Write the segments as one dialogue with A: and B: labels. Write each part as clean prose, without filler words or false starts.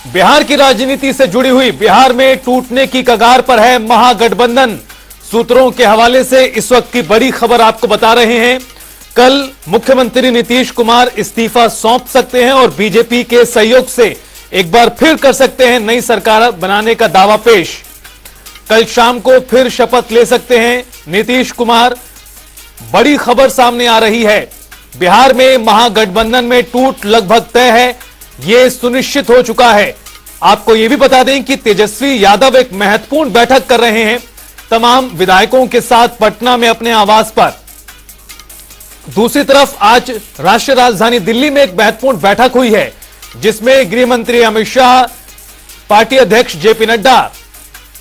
A: बिहार की राजनीति से जुड़ी हुई, बिहार में टूटने की कगार पर है महागठबंधन। सूत्रों के हवाले से इस वक्त की बड़ी खबर आपको बता रहे हैं। कल मुख्यमंत्री नीतीश कुमार इस्तीफा सौंप सकते हैं और बीजेपी के सहयोग से एक बार फिर कर सकते हैं नई सरकार बनाने का दावा पेश। कल शाम को फिर शपथ ले सकते हैं नीतीश कुमार। बड़ी खबर सामने आ रही है, बिहार में महागठबंधन में टूट लगभग तय है, यह सुनिश्चित हो चुका है। आपको यह भी बता दें कि तेजस्वी यादव एक महत्वपूर्ण बैठक कर रहे हैं तमाम विधायकों के साथ पटना में अपने आवास पर। दूसरी तरफ आज राष्ट्रीय राजधानी दिल्ली में एक महत्वपूर्ण बैठक हुई है जिसमें गृह मंत्री अमित शाह, पार्टी अध्यक्ष जेपी नड्डा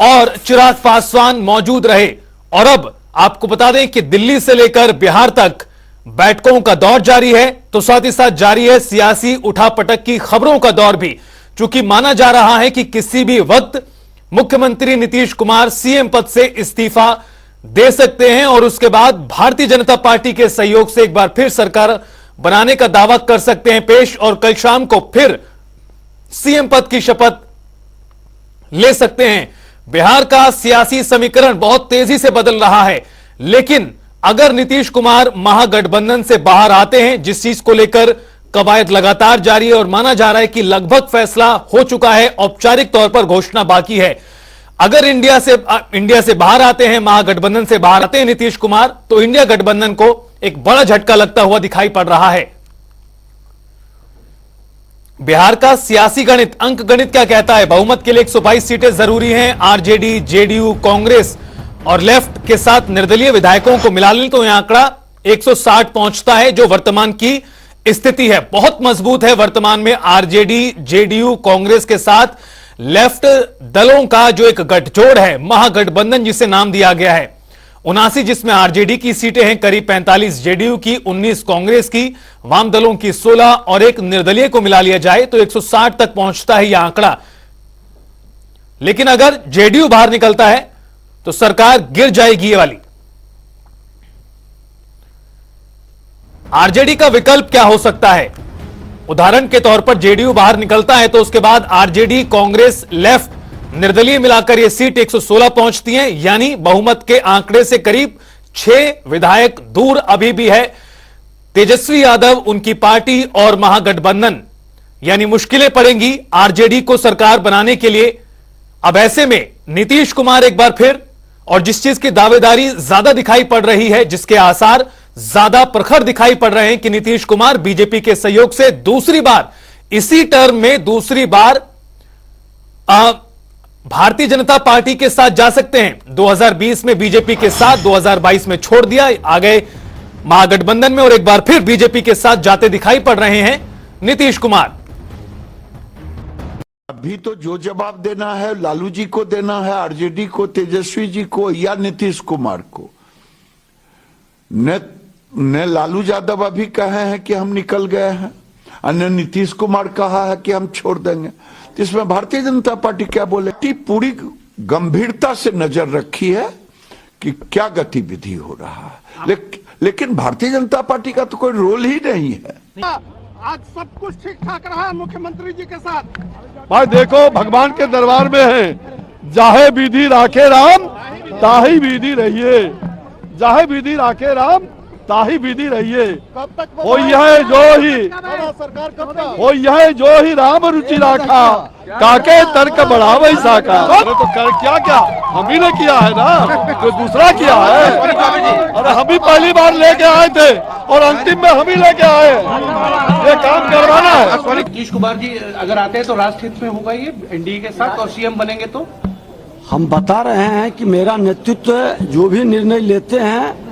A: और चिराग पासवान मौजूद रहे। और अब आपको बता दें कि दिल्ली से लेकर बिहार तक बैठकों का दौर जारी है, तो साथ ही साथ जारी है सियासी उठापटक की खबरों का दौर भी, चूंकि माना जा रहा है कि किसी भी वक्त मुख्यमंत्री नीतीश कुमार सीएम पद से इस्तीफा दे सकते हैं और उसके बाद भारतीय जनता पार्टी के सहयोग से एक बार फिर सरकार बनाने का दावा कर सकते हैं पेश, और कल शाम को फिर सीएम पद की शपथ ले सकते हैं। बिहार का सियासी समीकरण बहुत तेजी से बदल रहा है, लेकिन अगर नीतीश कुमार महागठबंधन से बाहर आते हैं, जिस चीज को लेकर कवायद लगातार जारी है और माना जा रहा है कि लगभग फैसला हो चुका है, औपचारिक तौर पर घोषणा बाकी है। अगर इंडिया से बाहर आते हैं, महागठबंधन से बाहर आते हैं नीतीश कुमार, तो इंडिया गठबंधन को एक बड़ा झटका लगता हुआ दिखाई पड़ रहा है। बिहार का सियासी गणित, अंक गणित क्या कहता है? बहुमत के लिए 122 सीटें जरूरी हैं। आरजेडी, जेडीयू, कांग्रेस और लेफ्ट के साथ निर्दलीय विधायकों को मिला लें तो यह आंकड़ा 160 पहुंचता है, जो वर्तमान की स्थिति है। बहुत मजबूत है वर्तमान में आरजेडी, जेडीयू, कांग्रेस के साथ लेफ्ट दलों का जो एक गठजोड़ है, महागठबंधन जिसे नाम दिया गया है। 79 जिसमें आरजेडी की सीटें हैं, करीब 45 जेडीयू की, 19 कांग्रेस की, वाम दलों की 16 और एक निर्दलीय को मिला लिया जाए तो 160 तक पहुंचता है यह आंकड़ा। लेकिन अगर जेडीयू बाहर निकलता है तो सरकार गिर जाएगी ये वाली। आरजेडी का विकल्प क्या हो सकता है? उदाहरण के तौर पर जेडीयू बाहर निकलता है तो उसके बाद आरजेडी, कांग्रेस, लेफ्ट, निर्दलीय मिलाकर यह सीट 116 पहुंचती है, यानी बहुमत के आंकड़े से करीब 6 विधायक दूर अभी भी है तेजस्वी यादव, उनकी पार्टी और महागठबंधन। यानी मुश्किलें पड़ेंगी आरजेडी को सरकार बनाने के लिए। अब ऐसे में नीतीश कुमार एक बार फिर, और जिस चीज की दावेदारी ज्यादा दिखाई पड़ रही है, जिसके आसार ज्यादा प्रखर दिखाई पड़ रहे हैं कि नीतीश कुमार बीजेपी के सहयोग से दूसरी बार, इसी टर्म में दूसरी बार भारतीय जनता पार्टी के साथ जा सकते हैं। 2020 में बीजेपी के साथ, 2022 में छोड़ दिया, आ गए महागठबंधन में और एक बार फिर बीजेपी के साथ जाते दिखाई पड़ रहे हैं नीतीश कुमार।
B: अभी तो जो जवाब देना है लालू जी को देना है, आरजेडी को, तेजस्वी जी को या नीतीश कुमार को। ने लालू यादव अभी कहे हैं कि हम निकल गए हैं, अन्य नीतीश कुमार कहा है कि हम छोड़ देंगे। तो इसमें भारतीय जनता पार्टी क्या बोले? पूरी गंभीरता से नजर रखी है कि क्या गतिविधि हो रहा है, लेकिन भारतीय जनता पार्टी का तो कोई रोल ही नहीं है।
C: आज सब कुछ ठीक ठाक रहा है मुख्यमंत्री जी के साथ।
D: भाई देखो, भगवान के दरबार में है, जाहे विधि राखे राम ताही विधि रहिए, जाहे विधि राखे राम ताही विधि रहिए।
C: कब तक
D: हो यह जो ही
C: सरकार कब तक?
D: हो यह जो ही राम रुचि राखा, काके तर्क बढ़ावे साका। अरे तो कर क्या हम ही ने किया है ना, जो दूसरा किया है। अरे हम ही पहली बार लेके आए थे और अंतिम में हम ही लेके आए, ये काम करवाना है।
E: नीतीश कुमार जी अगर आते हैं तो राष्ट्र हित में होगा ये एनडीए के साथ, और सीएम बनेंगे तो?
F: हम बता रहे हैं कि मेरा नेतृत्व जो भी निर्णय लेते हैं,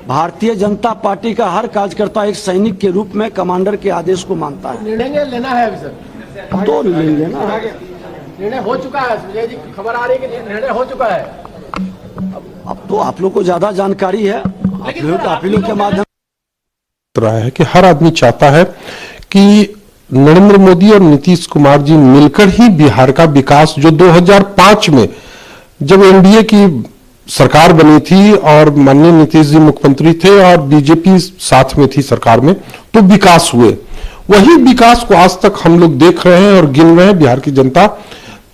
F: भारतीय जनता पार्टी का हर कार्यकर्ता एक सैनिक के रूप में कमांडर के आदेश को मानता है।
C: निर्णय लेना है अभी सर,
F: तो लेंगे ना।
C: निर्णय हो चुका है संजय जी, खबर आ रही है कि निर्णय हो चुका है।
F: अब तो आप लोग को ज्यादा जानकारी है, आप लोग के माध्यम
G: रहा है कि हर आदमी चाहता है कि नरेंद्र मोदी और नीतीश कुमार जी मिलकर ही बिहार का विकास, जो 2005 में जब एनडीए की सरकार बनी थी और माननीय नीतीश जी मुख्यमंत्री थे और बीजेपी साथ में थी सरकार में, तो विकास हुए, वही विकास को आज तक हम लोग देख रहे हैं और गिन रहे हैं। बिहार की जनता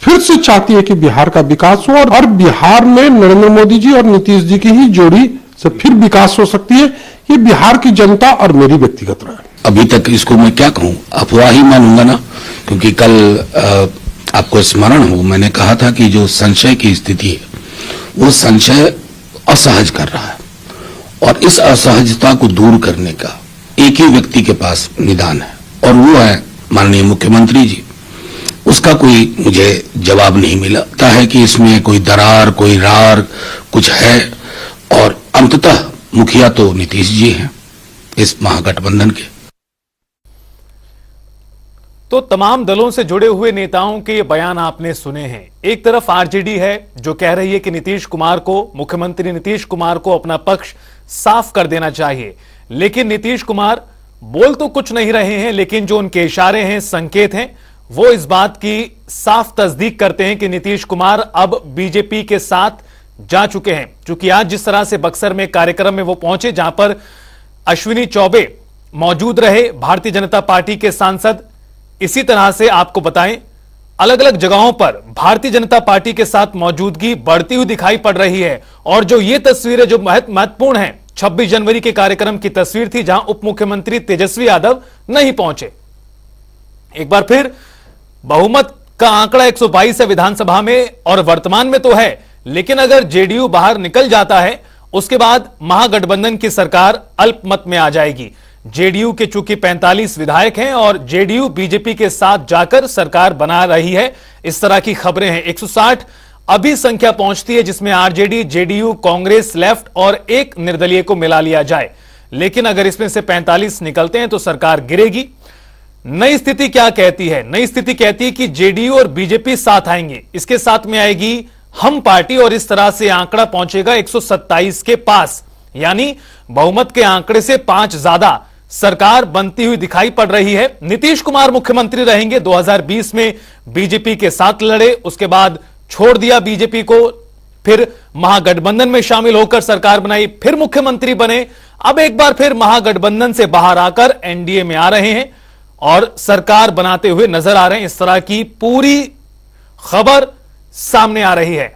G: फिर से चाहती है कि बिहार का विकास हो और बिहार में नरेंद्र मोदी जी और नीतीश जी की ही जोड़ी से फिर विकास हो सकती है। ये बिहार की जनता और मेरी व्यक्तिगत राय।
H: अभी तक इसको मैं क्या कहूं, अफवाह ही मानूंगा ना, क्योंकि कल आपको स्मरण हो मैंने कहा था कि जो संशय की स्थिति है वो संशय असहज कर रहा है और इस असहजता को दूर करने का एक ही व्यक्ति के पास निदान है और वो है माननीय मुख्यमंत्री जी। उसका कोई मुझे जवाब नहीं मिलता है कि इसमें कोई दरार कोई रार कुछ है और अंततः मुखिया तो नीतीश जी हैं इस महागठबंधन के।
A: तो तमाम दलों से जुड़े हुए नेताओं के ये बयान आपने सुने हैं। एक तरफ आरजेडी है जो कह रही है कि नीतीश कुमार को, मुख्यमंत्री नीतीश कुमार को अपना पक्ष साफ कर देना चाहिए, लेकिन नीतीश कुमार बोल तो कुछ नहीं रहे हैं, लेकिन जो उनके इशारे हैं, संकेत हैं, वो इस बात की साफ तस्दीक करते हैं कि नीतीश कुमार अब बीजेपी के साथ जा चुके हैं। क्योंकि आज जिस तरह से बक्सर में कार्यक्रम में वो पहुंचे जहां पर अश्विनी चौबे मौजूद रहे, भारतीय जनता पार्टी के सांसद, इसी तरह से आपको बताएं अलग अलग जगहों पर भारतीय जनता पार्टी के साथ मौजूदगी बढ़ती हुई दिखाई पड़ रही है। और जो ये तस्वीरें जो महत्वपूर्ण है, 26 जनवरी के कार्यक्रम की तस्वीर थी जहां उप मुख्यमंत्री तेजस्वी यादव नहीं पहुंचे। एक बार फिर बहुमत का आंकड़ा 122 है विधानसभा में और वर्तमान में तो है, लेकिन अगर जेडीयू बाहर निकल जाता है उसके बाद महागठबंधन की सरकार अल्पमत में आ जाएगी। जेडीयू के चूंकि 45 विधायक हैं और जेडीयू बीजेपी के साथ जाकर सरकार बना रही है, इस तरह की खबरें हैं। 160 अभी संख्या पहुंचती है जिसमें आरजेडी, जेडीयू, कांग्रेस, लेफ्ट और एक निर्दलीय को मिला लिया जाए। लेकिन अगर इसमें से 45 निकलते हैं तो सरकार गिरेगी। नई स्थिति क्या कहती है? नई स्थिति कहती है कि जेडीयू और बीजेपी साथ आएंगे, इसके साथ में आएगी हम पार्टी और इस तरह से आंकड़ा पहुंचेगा 127 के पास, यानी बहुमत के आंकड़े से 5 ज्यादा सरकार बनती हुई दिखाई पड़ रही है। नीतीश कुमार मुख्यमंत्री रहेंगे। 2020 में बीजेपी के साथ लड़े, उसके बाद छोड़ दिया बीजेपी को, फिर महागठबंधन में शामिल होकर सरकार बनाई, फिर मुख्यमंत्री बने। अब एक बार फिर महागठबंधन से बाहर आकर एनडीए में आ रहे हैं और सरकार बनाते हुए नजर आ रहे हैं। इस तरह की पूरी खबर सामने आ रही है।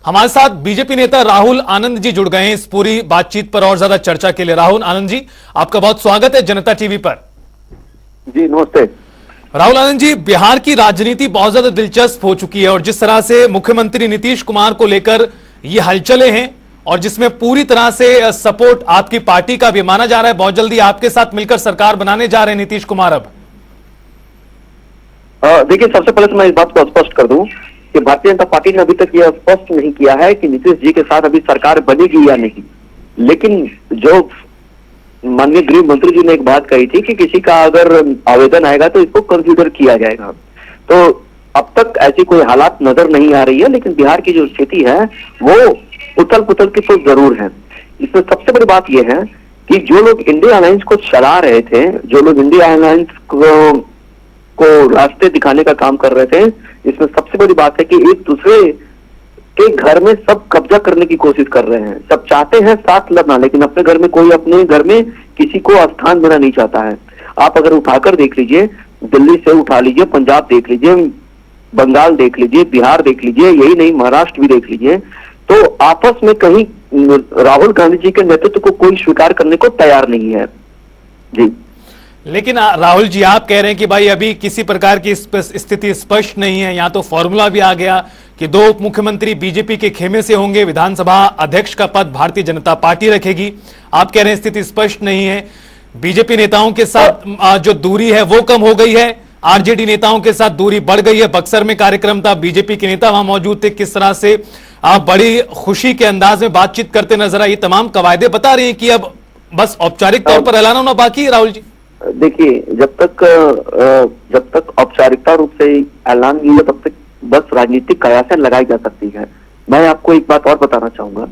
A: हमारे साथ बीजेपी नेता राहुल आनंद जी जुड़ गए हैं इस पूरी बातचीत पर और ज्यादा चर्चा के लिए। राहुल आनंद जी, आपका बहुत स्वागत है जनता टीवी पर।
I: जी नमस्ते।
A: राहुल आनंद जी, बिहार की राजनीति बहुत ज्यादा दिलचस्प हो चुकी है और जिस तरह से मुख्यमंत्री नीतीश कुमार को लेकर ये हलचलें हैं और जिसमें पूरी तरह से सपोर्ट आपकी पार्टी का भी माना जा रहा है, बहुत जल्दी आपके साथ मिलकर सरकार बनाने जा रहे हैं नीतीश कुमार। अब
I: देखिए, सबसे पहले तो मैं इस बात को स्पष्ट कर दूं कि भारतीय जनता पार्टी ने अभी तक यह स्पष्ट नहीं किया है कि नीतीश जी के साथ अभी सरकार बनेगी या नहीं। लेकिन जो माननीय गृह मंत्री जी ने एक बात कही थी कि किसी का अगर आवेदन आएगा तो इसको कंसीडर किया जाएगा, तो अब तक ऐसी कोई हालात नजर नहीं आ रही है। लेकिन बिहार की जो स्थिति है वो उथल पुथल की तो जरूर है। इसमें सबसे बड़ी बात यह है कि जो लोग इंडिया अलायंस को चला रहे थे, जो लोग इंडिया अलायंस को रास्ते दिखाने का काम कर रहे थे, इसमें सबसे बड़ी बात है कि एक दूसरे के घर में सब कब्जा करने की कोशिश कर रहे हैं। सब चाहते हैं साथ लड़ना, लेकिन अपने घर में कोई अपने घर में किसी को स्थान देना नहीं चाहता है। आप अगर उठाकर देख लीजिए, दिल्ली से उठा लीजिए, पंजाब देख लीजिए, बंगाल देख लीजिए, बिहार देख लीजिए, यही नहीं महाराष्ट्र भी देख लीजिए, तो आपस में कहीं राहुल गांधी जी के नेतृत्व को कोई स्वीकार करने को तैयार नहीं है। जी,
A: लेकिन राहुल जी, आप कह रहे हैं कि भाई अभी किसी प्रकार की स्थिति स्पष्ट नहीं है। यहां तो फॉर्मूला भी आ गया कि 2 उप मुख्यमंत्री बीजेपी के खेमे से होंगे, विधानसभा अध्यक्ष का पद भारतीय जनता पार्टी रखेगी। आप कह रहे हैं स्थिति स्पष्ट नहीं है। बीजेपी नेताओं के साथ जो दूरी है वो कम हो गई है, आरजेडी नेताओं के साथ दूरी बढ़ गई है। बक्सर में कार्यक्रम था, बीजेपी के नेता वहां मौजूद थे, किस तरह से आप बड़ी खुशी के अंदाज में बातचीत करते नजर आए। तमाम कवायदे बता रही हैं कि अब बस औपचारिक तौर पर ऐलान होना बाकी है। राहुल जी,
I: देखिए, जब तक औपचारिकता रूप से ऐलान नहीं है तब तक बस राजनीतिक कयासें लगाई जा सकती है। मैं आपको एक बात और बताना चाहूंगा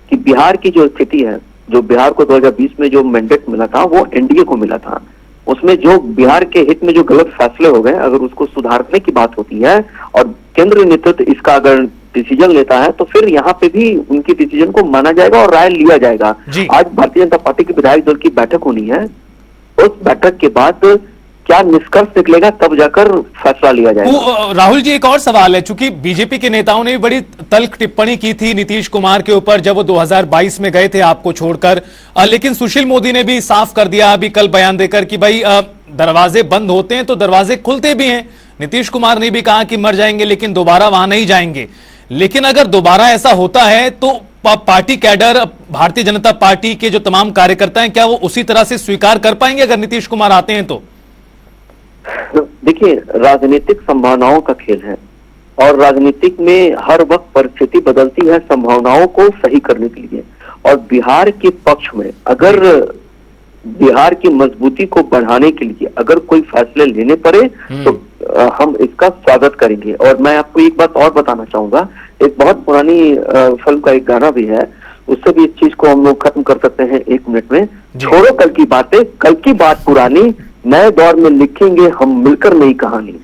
I: कि बिहार की जो स्थिति है, जो बिहार को 2020 में जो मैंडेट मिला था वो एनडीए को मिला था। उसमें जो बिहार के हित में जो गलत फैसले हो गए, अगर उसको सुधारने की बात होती है और केंद्रीय नेतृत्व इसका अगर डिसीजन लेता है तो फिर यहाँ पे भी उनकी डिसीजन को माना जाएगा और राय लिया जाएगा। आज भारतीय जनता पार्टी की विधायक दल की बैठक होनी है उस बैठक के बाद क्या निष्कर्ष निकलेगा तब जाकर फैसला लिया जाएगा।
A: राहुल जी, एक और सवाल है, चूंकि बीजेपी के नेताओं ने भी बड़ी तल्ख टिप्पणी की थी नीतीश कुमार के ऊपर जब वो 2022 में गए थे आपको छोड़कर, लेकिन सुशील मोदी ने भी साफ कर दिया अभी कल बयान देकर कि भाई दरवाजे बंद होते हैं तो दरवाजे खुलते भी हैं। नीतीश कुमार ने भी कहा कि मर जाएंगे लेकिन दोबारा वहां नहीं जाएंगे। लेकिन अगर दोबारा ऐसा होता है तो party cadre, Bharatiya Janata party के जो तमाम कार्यकर्ता हैं, क्या वो उसी तरह से स्वीकार कर पाएंगे अगर नीतीश कुमार आते हैं तो?
I: देखिए, राजनीतिक संभावनाओं का खेल है और राजनीतिक में हर वक्त परिस्थिति बदलती है संभावनाओं को सही करने के लिए। और बिहार के पक्ष में अगर बिहार की मजबूती को बढ़ाने के लिए अगर कोई फैसले लेने पड़े तो हम इसका स्वागत करेंगे। और मैं आपको एक बात और बताना चाहूंगा, एक बहुत पुरानी फिल्म का एक गाना भी है, उससे भी इस चीज को हम लोग खत्म कर सकते हैं 1 मिनट में। छोड़ो कल की बातें, कल की बात पुरानी, नए दौर में लिखेंगे हम मिलकर नई कहानी।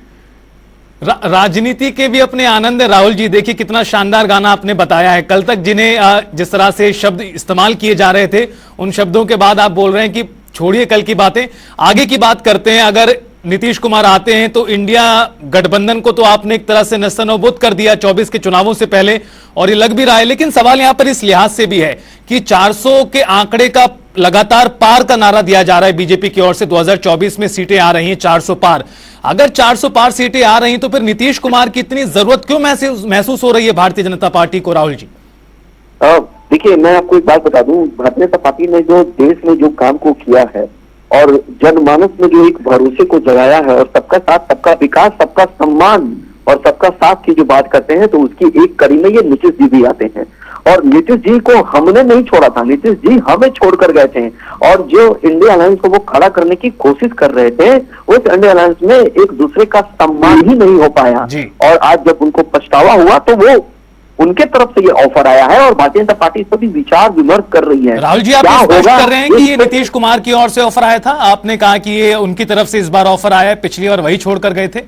A: राजनीति के भी अपने आनंद है राहुल जी। देखिए कितना शानदार गाना आपने बताया है। कल तक जिन्हें जिस तरह से शब्द इस्तेमाल किए जा रहे थे, उन शब्दों के बाद आप बोल रहे हैं कि छोड़िए कल की बातें, आगे की बात करते हैं। अगर नीतीश कुमार आते हैं तो इंडिया गठबंधन को तो आपने एक तरह से नस्तनबूद कर दिया 24 के चुनावों से पहले, और ये लग भी रहा है। लेकिन सवाल यहां पर इस लिहाज से भी है कि 400 के आंकड़े का लगातार पार का नारा दिया जा रहा है बीजेपी की ओर से। 2024 में सीटें आ रही हैं 400 पार। अगर 400 पार सीटें आ रही तो फिर नीतीश कुमार की इतनी जरूरत क्यों महसूस हो रही है भारतीय जनता पार्टी को, राहुल जी?
I: देखिए, मैं आपको एक बात बता दूं, भारतीय जनता पार्टी ने जो देश में जो काम को किया है और जनमानस में जो एक भरोसे को जगाया है और सबका साथ, सबका विकास, सबका सम्मान और सबका साथ की जो बात करते हैं, तो उसकी एक कड़ी में ये नीतीश जी भी आते हैं। और नीतीश जी को हमने नहीं छोड़ा था, नीतीश जी हमें छोड़कर गए थे। और जो इंडिया अलायंस को वो खड़ा करने की कोशिश कर रहे थे, उस इंडिया अलायंस में एक दूसरे का सम्मान ही नहीं हो पाया। और आज जब उनको पछतावा हुआ तो वो उनके तरफ से ये ऑफर आया है और भारतीय जनता पार्टी इस पर भी विचार विमर्श कर रही है।
A: राहुल जी, आप स्पष्ट कर रहे हैं कि ये नीतीश कुमार की ओर से ऑफर आया था? आपने कहा कि ये उनकी तरफ से इस बार ऑफर आया है, पिछली बार वही छोड़कर गए थे।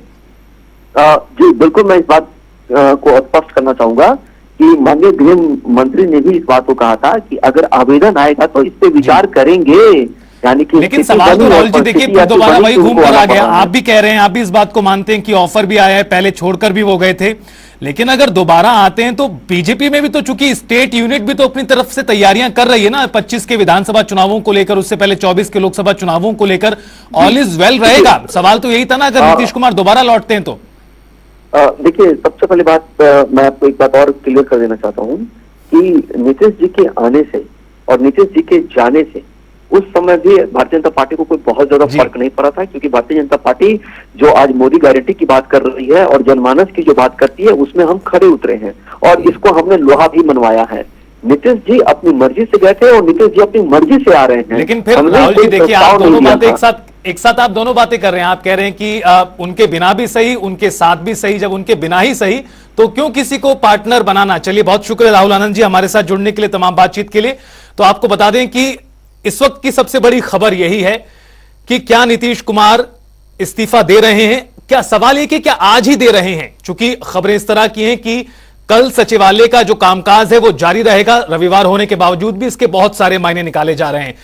I: जी बिल्कुल, मैं इस बात को स्पष्ट करना चाहूंगा कि माननीय गृह मंत्री ने भी इस बात को कहा था कि अगर आवेदन आएगा तो इस पे विचार करेंगे। यानी कि
A: लेकिन सवाल तो राहुल जी देखिए फिर दोबारा वही घूम कर आ गया। आप भी कह रहे हैं, आप भी इस बात को मानते हैं कि ऑफर भी आया है, पहले छोड़कर भी वो गए थे। लेकिन अगर दोबारा आते हैं तो बीजेपी में भी तो, चूंकि स्टेट यूनिट भी तो अपनी तरफ से तैयारियां कर रही है ना, 25 के विधानसभा चुनावों को लेकर, उससे पहले 24 के लोकसभा चुनावों को लेकर। ऑल इज वेल रहेगा। सवाल तो यही था ना, अगर नीतीश कुमार दोबारा लौटते हैं तो।
I: देखिए, सबसे पहले बात मैं आपको एक बात और क्लियर कर देना चाहता हूँ कि नीतीश जी के आने से और नीतीश जी के जाने से उस समय भी भारतीय जनता पार्टी को कोई बहुत ज्यादा फर्क नहीं पड़ा था, क्योंकि भारतीय जनता पार्टी जो आज मोदी गारंटी की बात कर रही है और जनमानस की जो बात करती है, उसमें हम खड़े उतरे हैं और इसको हमने लोहा भी मनवाया है। नीतीश जी अपनी मर्जी से गए थे और नीतीश जी अपनी मर्जी से आ रहे हैं।
A: लेकिन फिर राहुल जी देखिए, आप दोनों बातें एक साथ आप दोनों बातें कर रहे हैं। आप कह रहे हैं कि उनके बिना भी सही, उनके साथ भी सही। जब उनके बिना ही सही तो क्यों किसी को पार्टनर बनाना। चलिए, बहुत शुक्रिया राहुल आनंद जी हमारे साथ जुड़ने के लिए, तमाम बातचीत के लिए। तो आपको बता दें कि इस वक्त की सबसे बड़ी खबर यही है कि क्या नीतीश कुमार इस्तीफा दे रहे हैं। क्या सवाल ये कि क्या आज ही दे रहे हैं, चूंकि खबरें इस तरह की हैं कि कल सचिवालय का जो कामकाज है वो जारी रहेगा। रविवार होने के बावजूद भी इसके बहुत सारे मायने निकाले जा रहे हैं।